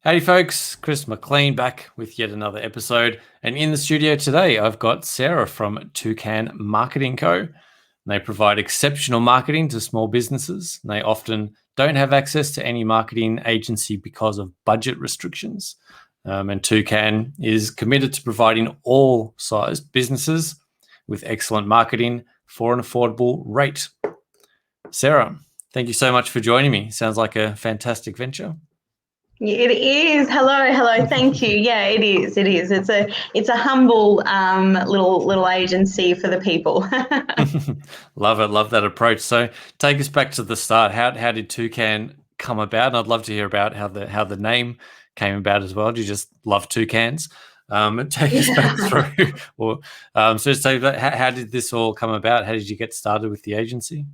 Howdy folks, Chris McLean back with yet another episode. And in the studio today, I've got Sarah from Toucan Marketing Co. They provide exceptional marketing to small businesses. They often don't have access to any marketing agency because of budget restrictions. And Toucan is committed to providing all sized businesses with excellent marketing for an affordable rate. Sarah, thank you so much for joining me. Sounds like a fantastic venture. It is. Hello. Thank you. Yeah, it is. It's a humble little agency for the people. Love it. Love that approach. So take us back to the start. How did Toucan come about? And I'd love to hear about how the name came about as well. Do you just love toucans? Take us back through. Or so just tell you about how did this all come about? How did you get started with the agency?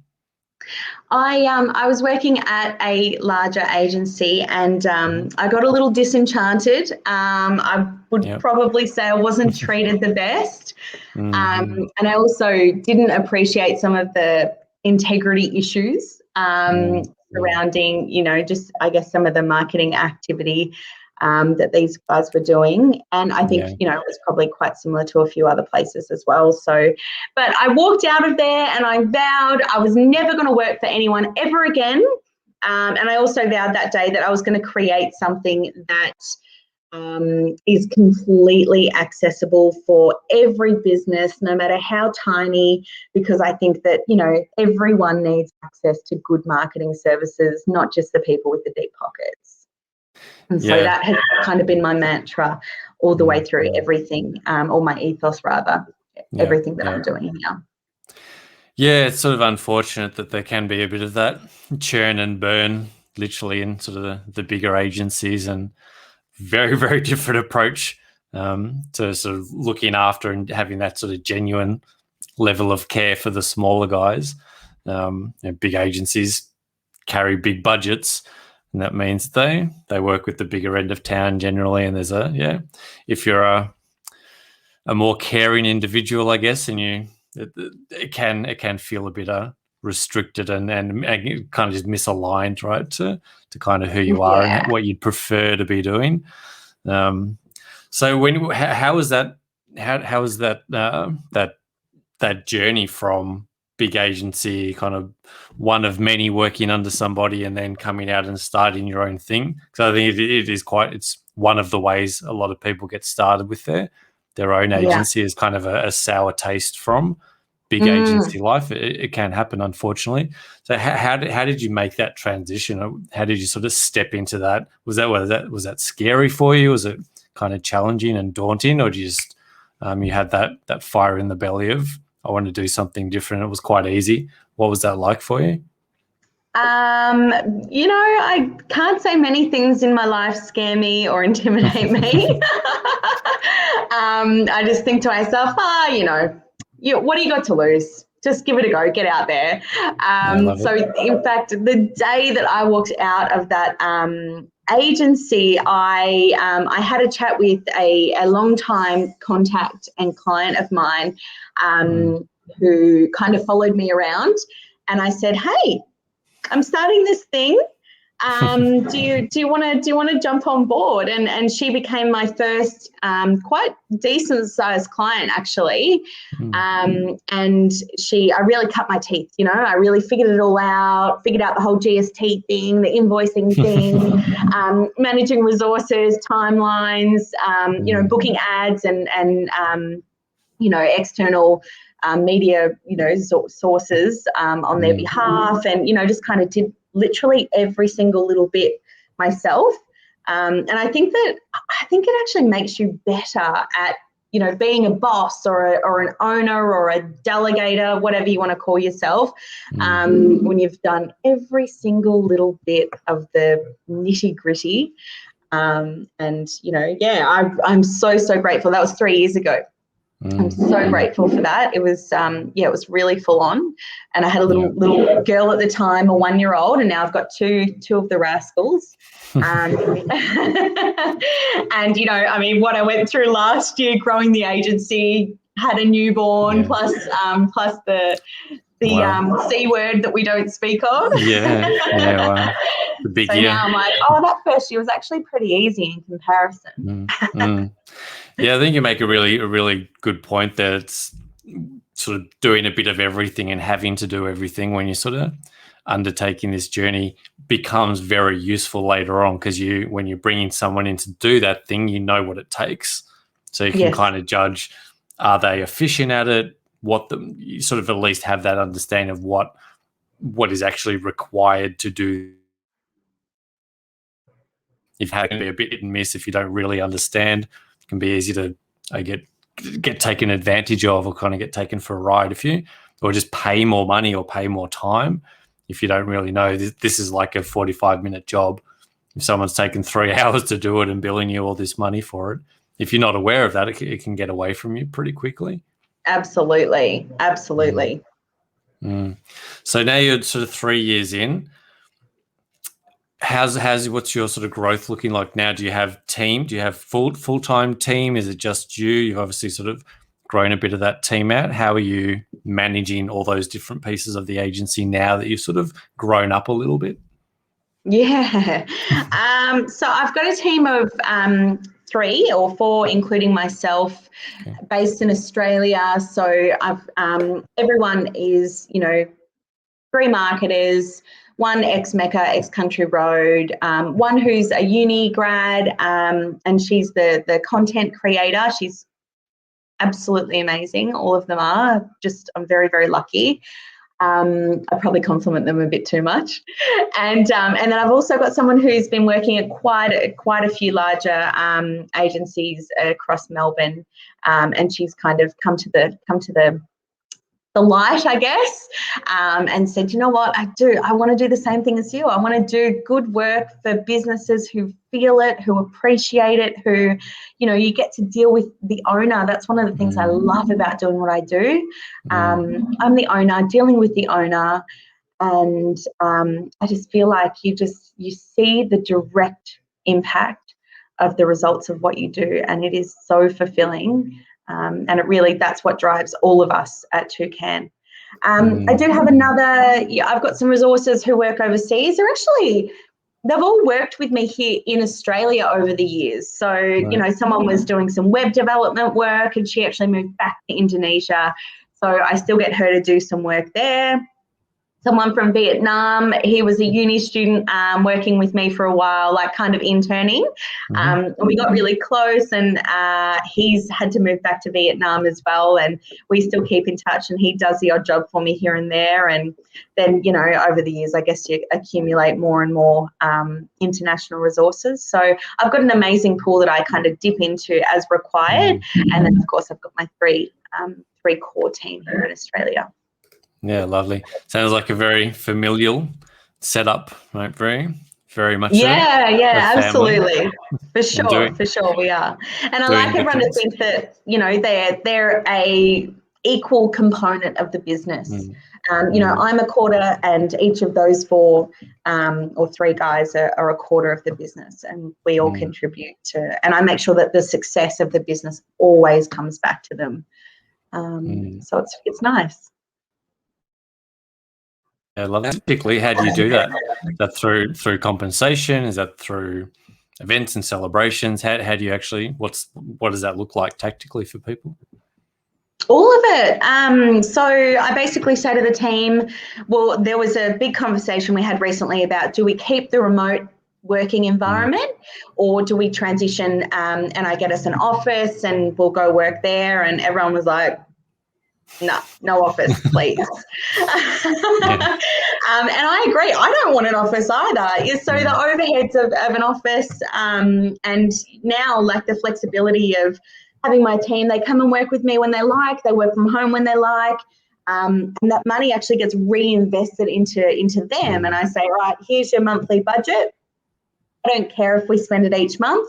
I was working at a larger agency and I got a little disenchanted. I would probably say I wasn't treated the best. And I also didn't appreciate some of the integrity issues surrounding, just I guess some of the marketing activity that these guys were doing. And I think, it was probably quite similar to a few other places as well. So, but I walked out of there and I vowed I was never going to work for anyone ever again. And I also vowed that day that I was going to create something that is completely accessible for every business, no matter how tiny, because I think that, everyone needs access to good marketing services, not just the people with the deep pockets. And so that has kind of been my mantra all the way through everything, or my ethos rather, everything that I'm doing now. Yeah, it's sort of unfortunate that there can be a bit of that churn and burn literally in sort of the bigger agencies, and very, very different approach to sort of looking after and having that sort of genuine level of care for the smaller guys. Big agencies carry big budgets, and that means they work with the bigger end of town generally. And there's if you're a more caring individual, I guess, and it can feel a bit restricted and kind of just misaligned, right, to kind of who you are and what you'd prefer to be doing. So how was that journey from big agency, kind of one of many working under somebody, and then coming out and starting your own thing? Because I think it's one of the ways a lot of people get started with their own agency is kind of a sour taste from big agency life. It can happen, unfortunately. So how did you make that transition? How did you sort of step into that? Was that scary for you? Was it kind of challenging and daunting, or did you just you had that fire in the belly of, I want to do something different? It was quite easy. What was that like for you? I can't say many things in my life scare me or intimidate me. I just think to myself, what do you got to lose? Just give it a go, get out there. In fact, the day that I walked out of that agency, I had a chat with a long-time contact and client of mine who kind of followed me around, and I said, hey, I'm starting this thing. Do you want to jump on board? And she became my first quite decent sized client, actually. And I really cut my teeth. I really figured it all out. Figured out the whole GST thing, the invoicing thing, managing resources, timelines, booking ads and external media, sources on their behalf, and just kind of did literally every single little bit myself. And I think it actually makes you better at, being a boss or an owner or a delegator, whatever you want to call yourself, when you've done every single little bit of the nitty gritty. I'm so grateful. That was 3 years ago. I'm so grateful for that. It was, it was really full on. And I had a little girl at the time, a 1-year-old, and now I've got two of the rascals. And, what I went through last year growing the agency, had a newborn, plus the the C word that we don't speak of. Yeah, wow. The big so year. now I'm like, that first year was actually pretty easy in comparison. Yeah, I think you make a really good point there. It's sort of doing a bit of everything and having to do everything when you're sort of undertaking this journey becomes very useful later on, because when you're bringing someone in to do that thing, you know what it takes. So you can kind of judge, are they efficient at it? You sort of at least have that understanding of what is actually required to do. If it can be a bit hit and miss, if you don't really understand, it can be easy to get taken advantage of, or kind of get taken for a ride or just pay more money or pay more time if you don't really know. This is like a 45-minute job. If someone's taken 3 hours to do it and billing you all this money for it, if you're not aware of that, it can get away from you pretty quickly. Absolutely. So now you're sort of 3 years in. What's your sort of growth looking like now? Do you have team? Do you have full-time team? Is it just you? You've obviously sort of grown a bit of that team out. How are you managing all those different pieces of the agency now that you've sort of grown up a little bit? Yeah. So I've got a team of 3 or 4, including myself, based in Australia. So I've everyone is, 3 marketers, 1 ex-Mecca, ex-Country Road, 1 who's a uni grad, and she's the content creator. She's absolutely amazing. All of them are. I'm very, very lucky. I probably compliment them a bit too much. And then I've also got someone who's been working at quite a few larger agencies across Melbourne, and she's kind of come to the light, I guess, and said, you know what, I want to do the same thing as you. I want to do good work for businesses who feel it, who appreciate it, who, you get to deal with the owner. That's one of the things I love about doing what I do. I'm the owner, dealing with the owner, and I just feel like you see the direct impact of the results of what you do, and it is so fulfilling. And that's what drives all of us at Toucan. I do have I've got some resources who work overseas. They've all worked with me here in Australia over the years. So, someone was doing some web development work and she actually moved back to Indonesia. So I still get her to do some work there. Someone from Vietnam, he was a uni student working with me for a while, like kind of interning. And we got really close, and he's had to move back to Vietnam as well, and we still keep in touch, and he does the odd job for me here and there. And then, over the years, I guess you accumulate more and more international resources. So I've got an amazing pool that I kind of dip into as required. And then, of course, I've got my three core team here in Australia. Yeah, lovely. Sounds like a very familial setup, right? Very, very much. Yeah, absolutely. For sure we are. And I like everyone to think that, they're a equal component of the business. I'm a quarter, and each of those 4 or 3 guys are a quarter of the business, and we all contribute to, and I make sure that the success of the business always comes back to them. So it's nice. I love that. Typically, how do you do that? Is that through compensation? Is that through events and celebrations? How do you actually, what does that look like tactically for people? All of it. So I basically say to the team, well, there was a big conversation we had recently about, do we keep the remote working environment or do we transition and I get us an office and we'll go work there? And everyone was like, no office, please. And I agree. I don't want an office either. So the overheads of an office and now like the flexibility of having my team, they come and work with me when they like, they work from home when they like, and that money actually gets reinvested into them. And I say, right, here's your monthly budget. I don't care if we spend it each month.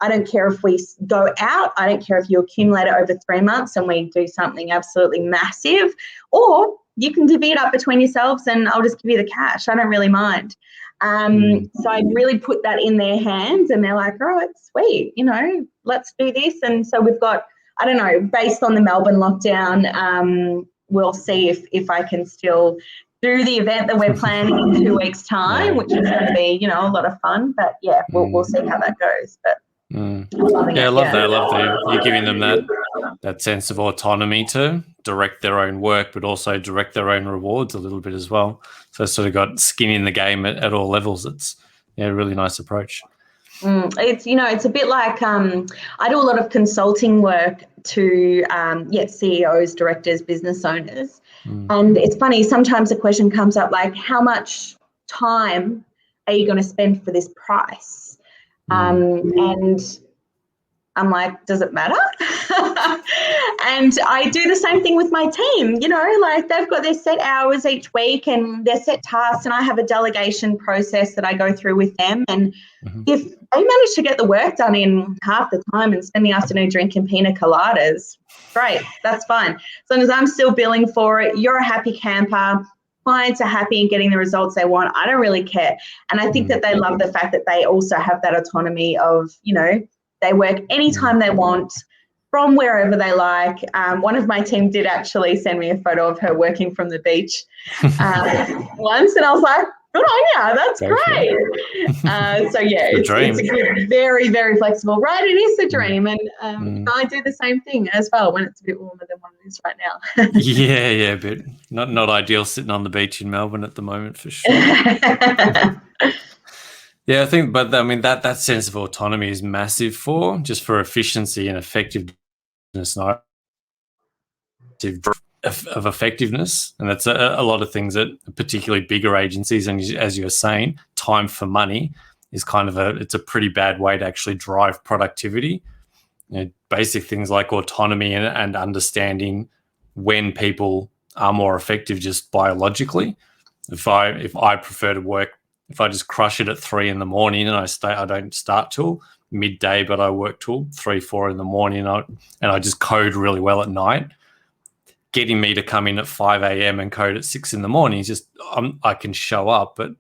I don't care if we go out. I don't care if you accumulate it over 3 months and we do something absolutely massive, or you can divvy it up between yourselves and I'll just give you the cash. I don't really mind. So I really put that in their hands and they're like, oh, it's sweet, let's do this. And so we've got, I don't know, based on the Melbourne lockdown, we'll see if I can still do the event that we're planning in 2 weeks' time, which is going to be, a lot of fun. But yeah, we'll see how that goes. But I love that. I love that you're giving them that sense of autonomy to direct their own work, but also direct their own rewards a little bit as well. So it's sort of got skin in the game at all levels. It's a really nice approach. It's it's a bit like I do a lot of consulting work to CEOs, directors, business owners, and it's funny, sometimes the question comes up like, how much time are you going to spend for this price? And I'm like, does it matter? And I do the same thing with my team, like they've got their set hours each week and their set tasks, and I have a delegation process that I go through with them. And if they manage to get the work done in half the time and spend the afternoon drinking pina coladas, great, that's fine. As long as I'm still billing for it, you're a happy camper, clients are happy and getting the results they want, I don't really care. And I think that they love the fact that they also have that autonomy of, they work anytime they want, from wherever they like. One of my team did actually send me a photo of her working from the beach once, and I was like, good on you, that's great. It's a very, very flexible, right? It is a dream, and I do the same thing as well when it's a bit warmer than what it is right now. But not ideal sitting on the beach in Melbourne at the moment for sure. I think, but I mean that sense of autonomy is massive for efficiency and effectiveness, of effectiveness, and that's a lot of things that particularly bigger agencies, and as you're saying, time for money is kind of it's a pretty bad way to actually drive productivity. Basic things like autonomy and understanding when people are more effective just biologically. If I prefer to work, if I just crush it at 3 a.m. and I don't start till midday, but I work till 3-4 in the morning, and I just code really well at night. Getting me to come in at 5 a.m. and code at 6 in the morning is just, I can show up, but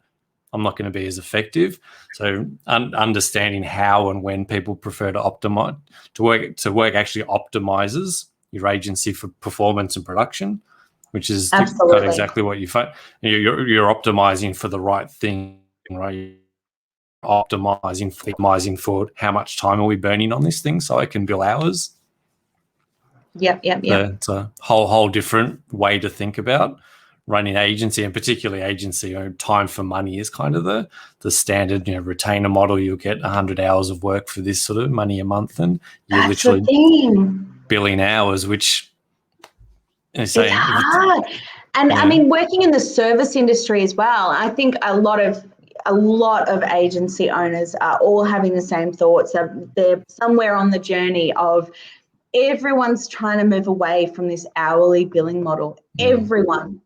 I'm not going to be as effective. So understanding how and when people prefer to optimize to work actually optimizes your agency for performance and production, which is kind of exactly what you're optimizing for the right thing, right? Optimizing for how much time are we burning on this thing so I can bill hours. Yep. It's a whole different way to think about running agency, and particularly agency. Time for money is kind of the standard, retainer model. You'll get 100 hours of work for this sort of money a month, and you're literally billing hours, which is hard. And I mean, working in the service industry as well, I think a lot of agency owners are all having the same thoughts. They're somewhere on the journey of everyone's trying to move away from this hourly billing model. Everyone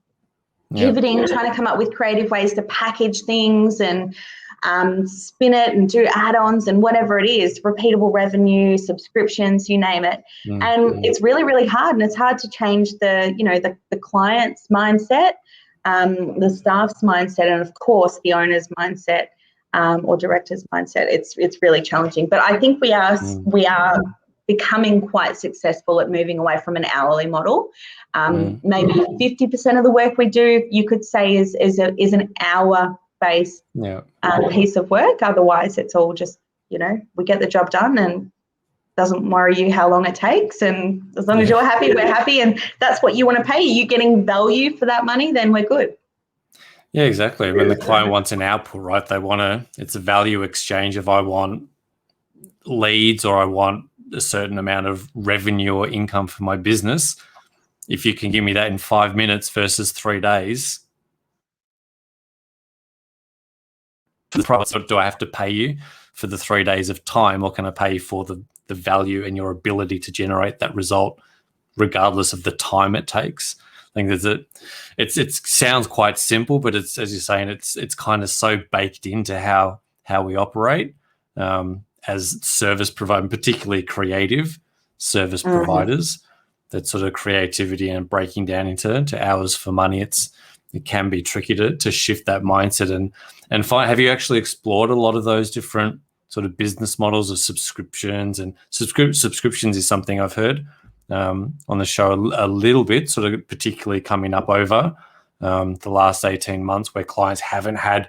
pivoting, trying to come up with creative ways to package things and spin it and do add-ons and whatever it is, repeatable revenue, subscriptions, you name it. And it's really, really hard, and it's hard to change the client's mindset, the staff's mindset, and of course the owner's mindset or director's mindset. It's really challenging, but I think we are becoming quite successful at moving away from an hourly model. Maybe 50% of the work we do, you could say, is an hour-based piece of work. Otherwise, it's all just, we get the job done, and doesn't worry you how long it takes. And as long as you're happy, we're happy, and that's what you want to pay. You're getting value for that money, then we're good. Yeah, exactly. When the client wants an output, right? It's a value exchange. If I want leads or I want a certain amount of revenue or income for my business, if you can give me that in 5 minutes versus 3 days, do I have to pay you for the 3 days of time, or can I pay you for the value and your ability to generate that result regardless of the time it takes? I think it sounds quite simple, but it's, as you're saying, it's kind of so baked into how we operate as service providers, particularly creative service providers. That sort of creativity and breaking down into hours for money, it can be tricky to shift that mindset and find. Have you actually explored a lot of those different sort of business models of subscriptions? And subscriptions is something I've heard on the show a little bit, sort of particularly coming up over the last 18 months where clients haven't had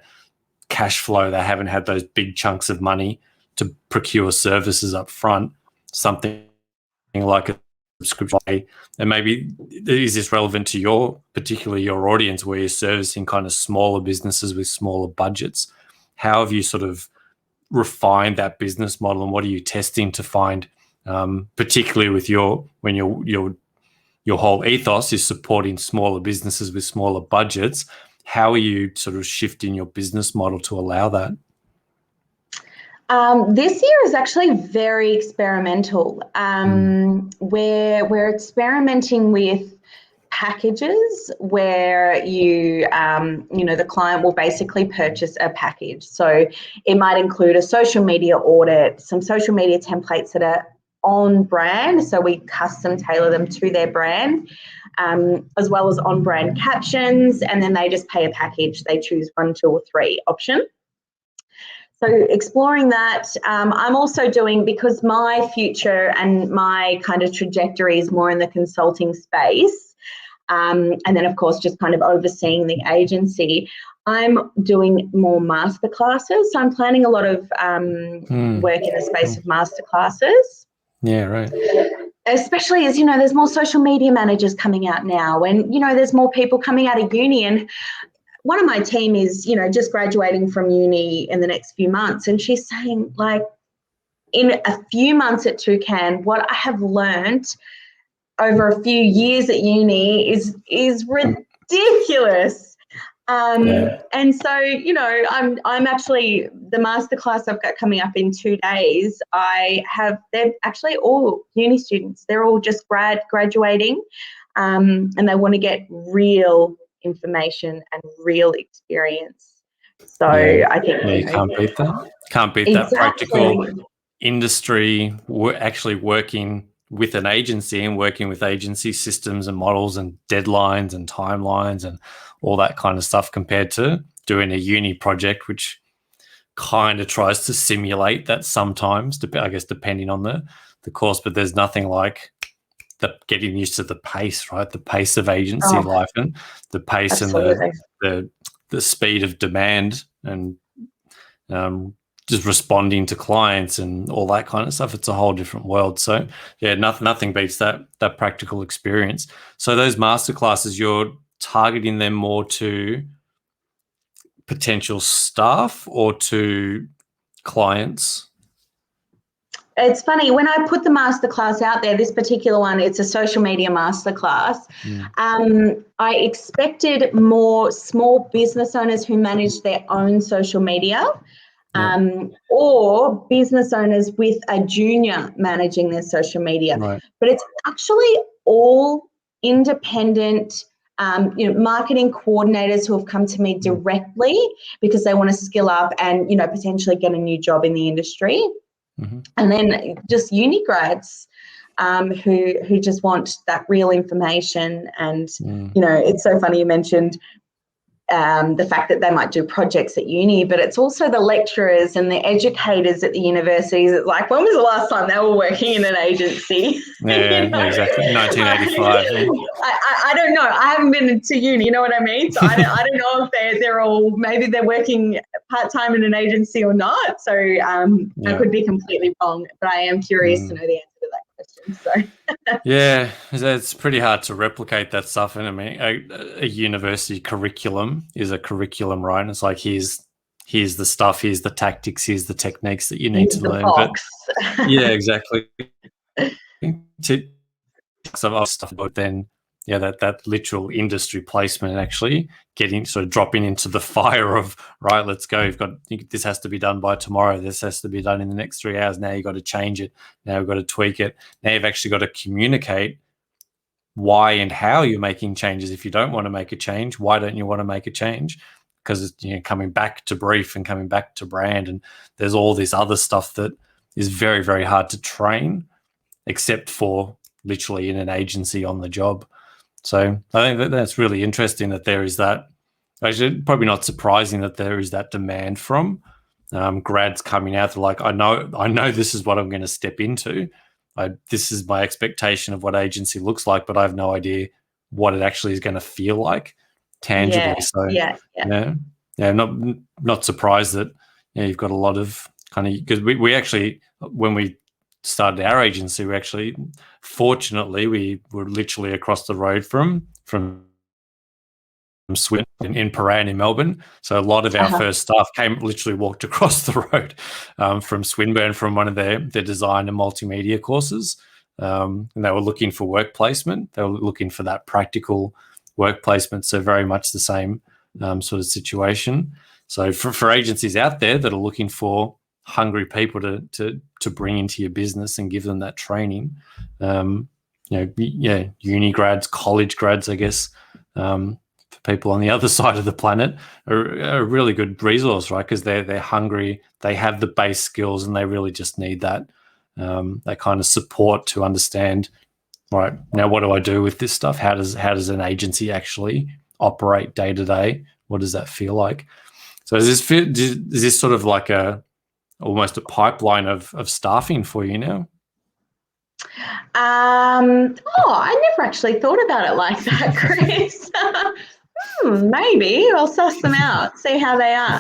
cash flow, they haven't had those big chunks of money to procure services up front, something like a subscription. And maybe is this relevant to particularly your audience where you're servicing kind of smaller businesses with smaller budgets? How have you sort of refined that business model, and what are you testing to find, particularly with your whole ethos is supporting smaller businesses with smaller budgets? How are you sort of shifting your business model to allow that? This year is actually very experimental. We're experimenting with packages where the client will basically purchase a package. So it might include a social media audit, some social media templates that are on brand, so we custom tailor them to their brand, as well as on brand captions, and then they just pay a package. They choose 1, 2, or 3 option. So exploring that. I'm also doing, because my future and my kind of trajectory is more in the consulting space, and then of course just kind of overseeing the agency, I'm doing more masterclasses. So I'm planning a lot of work in the space of masterclasses. Yeah, right. Especially as, there's more social media managers coming out now, and, there's more people coming out of uni. And one of my team is, just graduating from uni in the next few months. And she's saying, like, in a few months at Toucan, what I have learned over a few years at uni is ridiculous. And so, I'm actually, the masterclass I've got coming up in 2 days, they're actually all uni students. They're all just graduating, and they want to get real information and real experience. So I think you can't beat that. Can't beat that practical industry, actually working with an agency and working with agency systems and models and deadlines and timelines and all that kind of stuff, compared to doing a uni project, which kind of tries to simulate that sometimes, I guess, depending on the course. But there's nothing like getting used to the pace, right? The pace of agency life, and the pace absolutely. and the speed of demand, and just responding to clients and all that kind of stuff. It's a whole different world. So yeah, nothing beats that practical experience. So those masterclasses, you're targeting them more to potential staff or to clients? It's funny, when I put the masterclass out there, this particular one, it's a social media masterclass. I expected more small business owners who manage their own social media, or business owners with a junior managing their social media. Right. But it's actually all independent marketing coordinators who have come to me directly because they want to skill up and, potentially get a new job in the industry. And then just uni grads who just want that real information. And, it's so funny you mentioned the fact that they might do projects at uni, but it's also the lecturers and the educators at the universities. It's like, when was the last time they were working in an agency? Yeah, exactly. 1985. I don't know. I haven't been to uni, you know what I mean? So I don't know if they're all, maybe they're working part-time in an agency or not. So I could be completely wrong, but I am curious to know the answer to that question. So yeah, it's pretty hard to replicate that stuff. And I mean, a university curriculum is a curriculum, right? And it's like, here's the stuff, here's the tactics, here's the techniques that you need to learn. Box. But yeah, exactly. Some other stuff, but then that literal industry placement, actually dropping into the fire of, right, let's go. This has to be done by tomorrow. This has to be done in the next 3 hours. Now you've got to change it. Now you've got to tweak it. Now you've actually got to communicate why and how you're making changes. If you don't want to make a change, why don't you want to make a change? Because it's coming back to brief and coming back to brand, and there's all this other stuff that is very, very hard to train, except for literally in an agency on the job. So I think that's really interesting that there is that. Actually, probably not surprising that there is that demand from grads coming out. They're like, I know this is what I'm going to step into. this is my expectation of what agency looks like, but I have no idea what it actually is going to feel like tangibly. Not surprised that you've got a lot of kind of, because we actually, when we started our agency, fortunately we were literally across the road from Swin in Paran in Melbourne. So a lot of our first staff literally walked across the road from Swinburne from one of their design and multimedia courses. And they were looking for work placement. They were looking for that practical work placement. So very much the same sort of situation. So for agencies out there that are looking for hungry people to bring into your business and give them that training, uni grads, college grads, I guess, for people on the other side of the planet are a really good resource, right? Because they're hungry, they have the base skills, and they really just need that kind of support to understand, right, now what do I do with this stuff? How does an agency actually operate day to day? What does that feel like? So is this sort of like almost a pipeline of staffing for you now? I never actually thought about it like that, Chris. Maybe I'll suss them out, see how they are.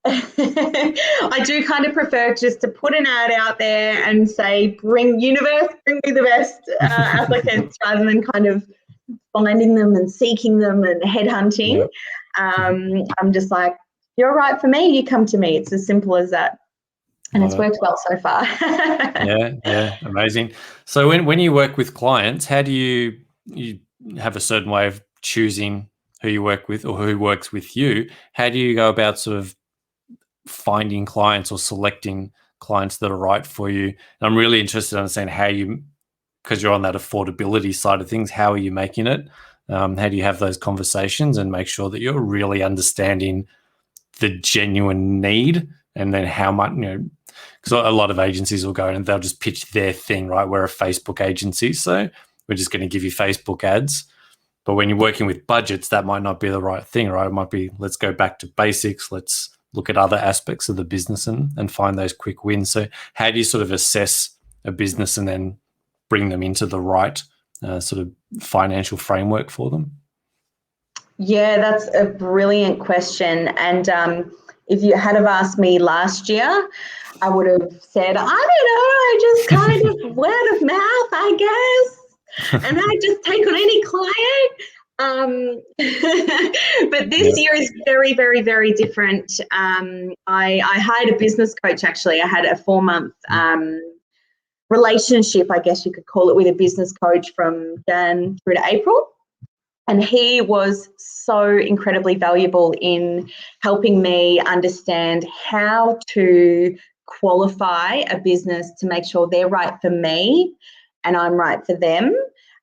I do kind of prefer just to put an ad out there and say, bring me the best applicants, rather than kind of finding them and seeking them and headhunting. Yep. I'm just like, you're right for me, you come to me. It's as simple as that. And it's worked well so far. Yeah, amazing. So when you work with clients, how do you have a certain way of choosing who you work with or who works with you? How do you go about sort of finding clients or selecting clients that are right for you? And I'm really interested in understanding because you're on that affordability side of things, how are you making it? How do you have those conversations and make sure that you're really understanding the genuine need, and then how much, because a lot of agencies will go and they'll just pitch their thing, right? We're a Facebook agency, so we're just going to give you Facebook ads. But when you're working with budgets, that might not be the right thing, right? It might be, let's go back to basics. Let's look at other aspects of the business and find those quick wins. So how do you sort of assess a business and then bring them into the right sort of financial framework for them? Yeah, that's a brilliant question. And if you had have asked me last year, I would have said, I don't know, just kind of word of mouth, I guess. And I just take on any client. But this year is very, very, very different. I hired a business coach, actually. I had a 4-month relationship, I guess you could call it, with a business coach from Jan through to April. And he was so incredibly valuable in helping me understand how to qualify a business to make sure they're right for me and I'm right for them.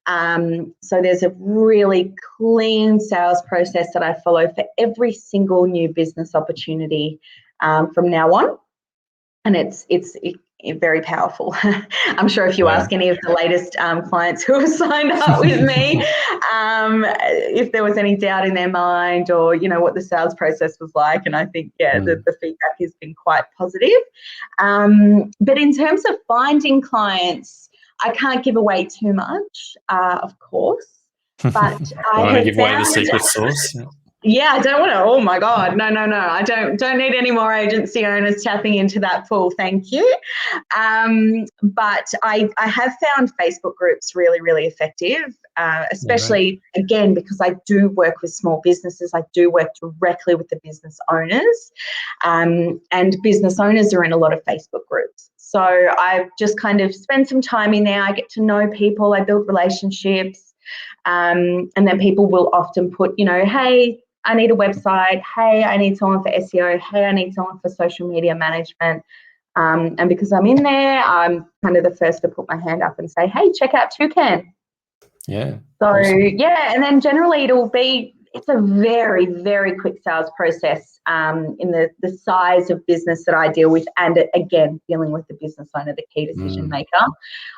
So there's a really clean sales process that I follow for every single new business opportunity from now on. And it's very powerful. I'm sure if you ask any of the latest clients who have signed up with me, if there was any doubt in their mind or, what the sales process was like. And I think, the feedback has been quite positive. But in terms of finding clients, I can't give away too much, of course. But I want to give away the secret sauce. Yeah, I don't want to. Oh my God, no. I don't need any more agency owners tapping into that pool. Thank you. But I have found Facebook groups really, really effective, especially again because I do work with small businesses. I do work directly with the business owners, and business owners are in a lot of Facebook groups. So I just kind of spend some time in there. I get to know people. I build relationships, and then people will often put, hey, I need a website. Hey, I need someone for SEO. Hey, I need someone for social media management. And because I'm in there, I'm kind of the first to put my hand up and say, hey, check out Toucan. Yeah. So, awesome. And then generally it's a very, very quick sales process in the size of business that I deal with, and again, dealing with the business owner, the key decision maker.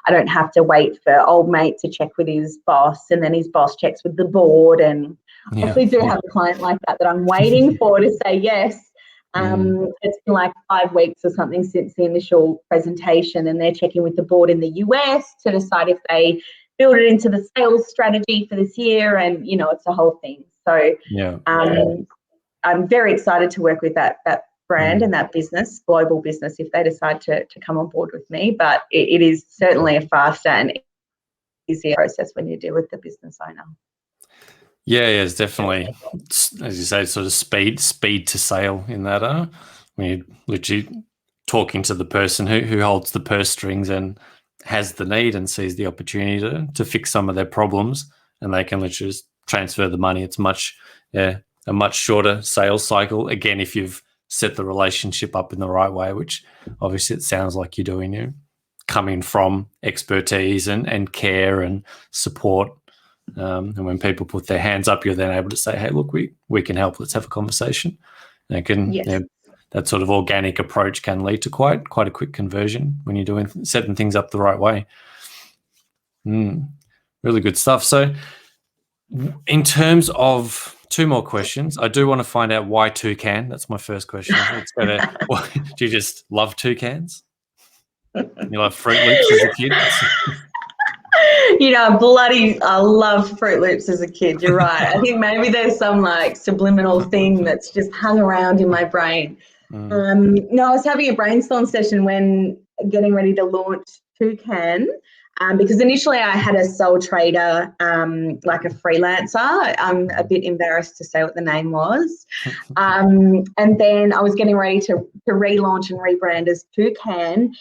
I don't have to wait for old mate to check with his boss, and then his boss checks with the board. And I actually do have a client like that I'm waiting for to say yes. It's been like 5 weeks or something since the initial presentation, and they're checking with the board in the US to decide if they build it into the sales strategy for this year, and it's a whole thing. So I'm very excited to work with that brand and that business, global business, if they decide to come on board with me. But it is certainly a faster and easier process when you deal with the business owner. Yeah, it's definitely, as you say, sort of speed to sale in that. When you're literally talking to the person who holds the purse strings and has the need and sees the opportunity to fix some of their problems, and they can literally just transfer the money. It's a much shorter sales cycle. Again, if you've set the relationship up in the right way, which obviously it sounds like you're doing, coming from expertise and care and support. And when people put their hands up, you're then able to say, hey, look, we can help. Let's have a conversation. And that sort of organic approach can lead to quite a quick conversion when you're setting things up the right way. Really good stuff. So in terms of 2 more questions, I do want to find out why Toucan. That's my first question. Let's go there. Do you just love toucans? You love Fruit Loops as a kid? I love Fruit Loops as a kid. You're right. I think maybe there's some like subliminal thing that's just hung around in my brain. No, I was having a brainstorm session when getting ready to launch Toucan, because initially I had a sole trader, like a freelancer. I'm a bit embarrassed to say what the name was. And then I was getting ready to relaunch and rebrand as Toucan.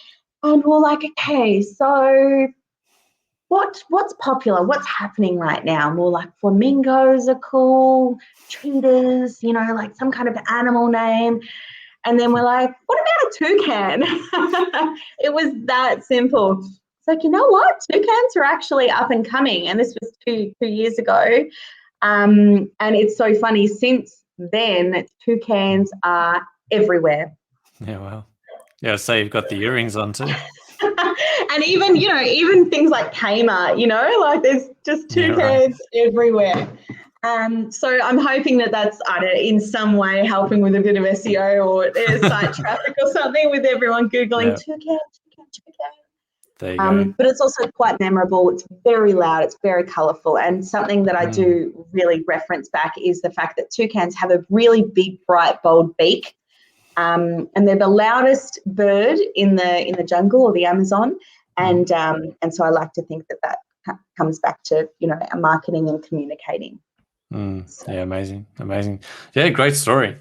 And we're like, okay, so what's popular? What's happening right now? More like flamingos are cool, cheetahs, like some kind of animal name. And then we're like, what about a toucan? It was that simple. It's like, you know what? Toucans are actually up and coming. And this was two years ago. And it's so funny. Since then, toucans are everywhere. Yeah, wow. Yeah, so you've got the earrings on too. And even things like Kmart, like there's just toucans everywhere. So I'm hoping that's, I don't know, in some way helping with a bit of SEO or site traffic or something with everyone Googling toucan. There you go. But it's also quite memorable. It's very loud. It's very colourful. And something that I do really reference back is the fact that toucans have a really big, bright, bold beak. And they're the loudest bird in the jungle or the Amazon. And so I like to think that comes back to, our marketing and communicating. Yeah, amazing. Yeah, great story.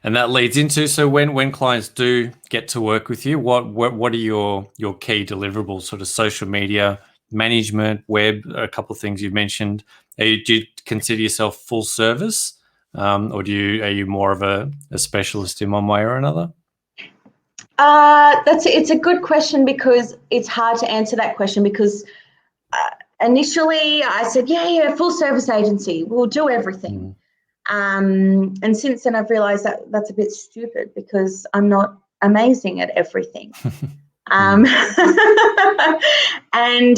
And that leads into, so when clients do get to work with you, what are your key deliverables? Sort of social media management, web, a couple of things you've mentioned. Do you consider yourself full service, or are you more of a specialist in one way or another? It's a good question, because it's hard to answer that question, because initially I said, yeah, full service agency, we'll do everything. And since then I've realized that that's a bit stupid, because I'm not amazing at everything. And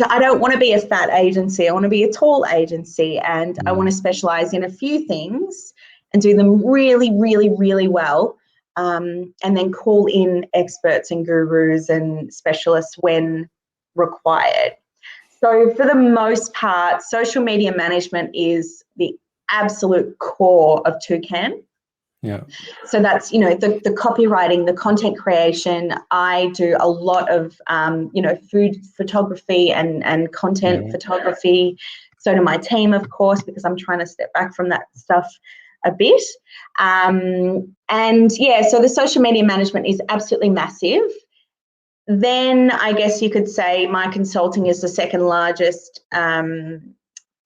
I don't want to be a fat agency. I want to be a tall agency, and I want to specialize in a few things and do them really, really, really well. And then call in experts and gurus and specialists when required. So for the most part, social media management is the absolute core of Toucan. Yeah. So that's, the copywriting, the content creation. I do a lot of, food photography and content photography. So do my team, of course, because I'm trying to step back from that stuff a bit. So the social media management is absolutely massive. Then I guess you could say my consulting is the second largest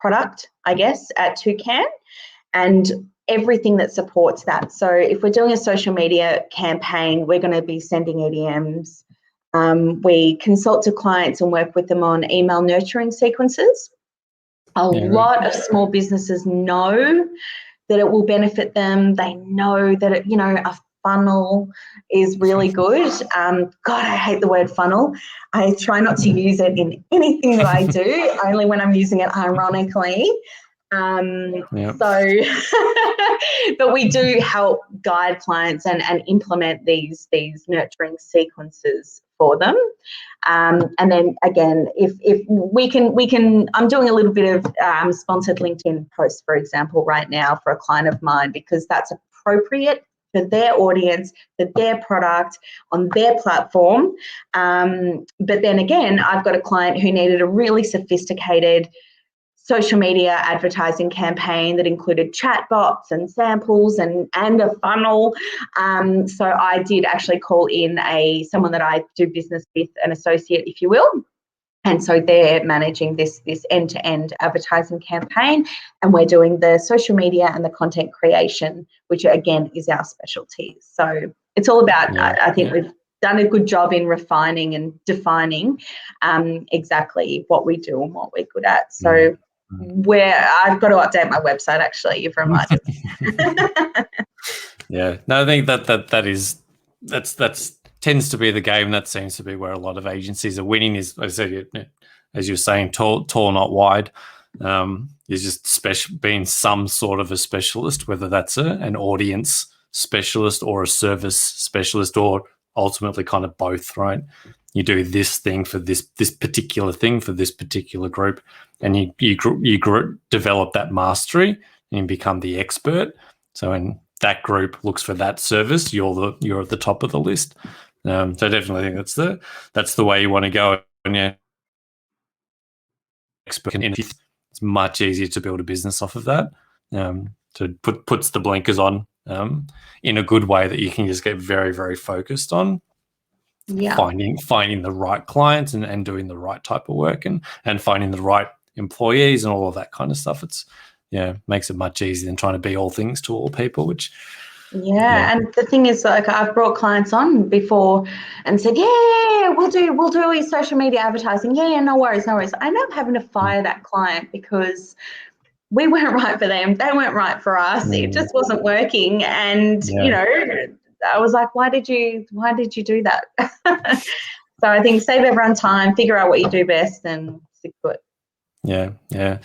product, I guess, at Toucan, and everything that supports that. So if we're doing a social media campaign, we're going to be sending EDMs. We consult to clients and work with them on email nurturing sequences. A lot of small businesses know that it will benefit them. They know that, a funnel is really good. God, I hate the word funnel. I try not to use it in anything that I do, only when I'm using it ironically. So but we do help guide clients and implement these nurturing sequences for them. And then again, if we can, I'm doing a little bit of sponsored LinkedIn posts, for example, right now for a client of mine, because that's appropriate for their audience, for their product on their platform. But then again, I've got a client who needed a really sophisticated social media advertising campaign that included chatbots and samples and a funnel. So I did actually call in someone that I do business with, an associate, if you will. And so they're managing this end-to-end advertising campaign, and we're doing the social media and the content creation, which again is our specialty. So it's all about, I think we've done a good job in refining and defining exactly what we do and what we're good at. So I've got to update my website, actually. You've reminded me. Yeah, no, I think that's tends to be the game. That seems to be where a lot of agencies are winning. Is, as I said, as you were saying, tall not wide. Is just being some sort of a specialist, whether that's an audience specialist or a service specialist, or ultimately kind of both, right? You do this thing for this particular thing for this particular group, and you develop that mastery and you become the expert. So when that group looks for that service, you're at the top of the list. So I definitely think that's the way you want to go. And expert it's much easier to build a business off of that. So puts the blinkers on in a good way that you can just get very, very focused on finding the right clients and doing the right type of work and finding the right employees and all of that kind of stuff. It's makes it much easier than trying to be all things to all people, which and the thing is, like, I've brought clients on before and said, we'll do your social media advertising. No worries. I end up having to fire that client because we weren't right for them. They weren't right for us. It just wasn't working. And I was like, why did you do that? So I think save everyone time, figure out what you do best, and stick to it. Yeah.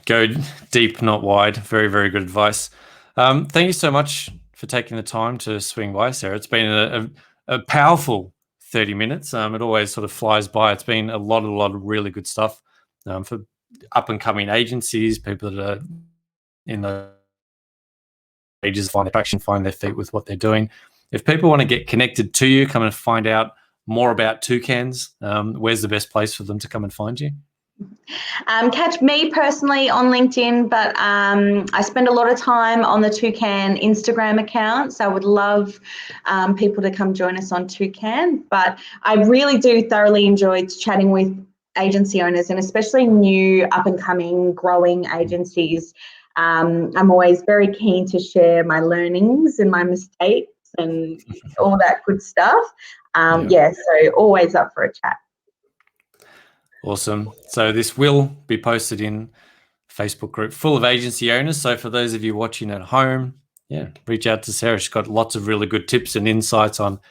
Go deep, not wide. Very, very good advice. Thank you so much for taking the time to swing by, Sarah. It's been a powerful 30 minutes. It always sort of flies by. It's been a lot of really good stuff for up-and-coming agencies, people that are in the ages, find their traction, find their feet with what they're doing. If people want to get connected to you, come and find out more about Toucans, where's the best place for them to come and find you? Catch me personally on LinkedIn, but I spend a lot of time on the Toucan Instagram account, so I would love people to come join us on Toucan. But I really do thoroughly enjoy chatting with agency owners, and especially new up-and-coming growing agencies. I'm always very keen to share my learnings and my mistakes and all that good stuff. So always up for a chat. Awesome. So this will be posted in Facebook group full of agency owners. So for those of you watching at home, reach out to Sarah. She's got lots of really good tips and insights on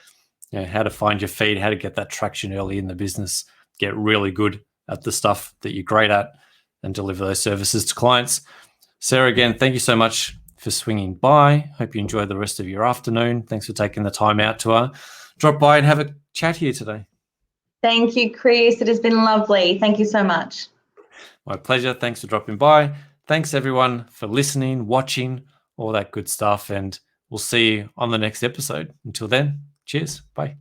how to find your feed, how to get that traction early in the business, get really good at the stuff that you're great at, and deliver those services to clients. Sarah, again, thank you so much for swinging by. Hope you enjoy the rest of your afternoon. Thanks for taking the time out to drop by and have a chat here today. Thank you, Chris. It has been lovely. Thank you so much. My pleasure. Thanks for dropping by. Thanks, everyone, for listening, watching, all that good stuff. And we'll see you on the next episode. Until then, cheers. Bye.